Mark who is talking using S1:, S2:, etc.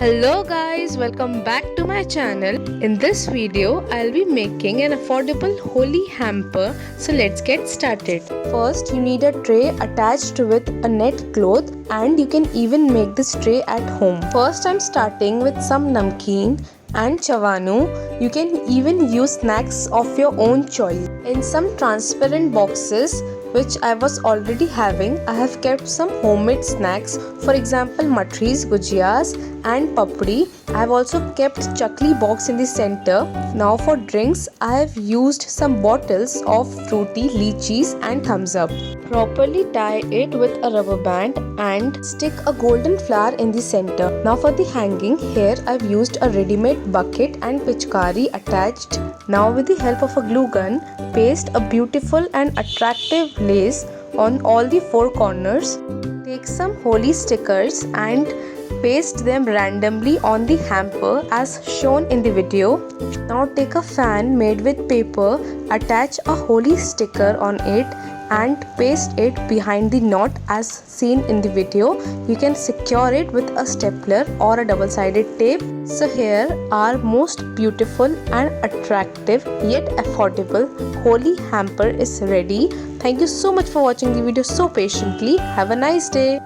S1: Hello guys, welcome back to my channel. In this video, I'll be making an affordable holi hamper. So let's get started. First, you need a tray attached with a net cloth, and you can even make this tray at home. First, I'm starting with some namkeen and Chavanu. You can even use snacks of your own choice. In some transparent boxes which I was already having, I have kept some homemade snacks, for example Mathri's, Gujjiyas and Papdi. I have also kept Chakli box in the center. Now for drinks, I have used some bottles of Frooti, Litchis and thumbs up. Properly tie it with a rubber band and stick a golden flower in the center. Now for the hanging, here I have used a ready-made bucket and pichkari attached. Now with the help of a glue gun, paste a beautiful and attractive lace on all the four corners. Take some holi stickers and paste them randomly on the hamper as shown in the video. Now take a fan made with paper, attach a holi sticker on it and paste it behind the knot as seen in the video. You can secure it with a stapler or a double-sided tape. So here our most beautiful and attractive yet affordable holi hamper is ready. Thank you so much for watching the video so patiently. Have a nice day.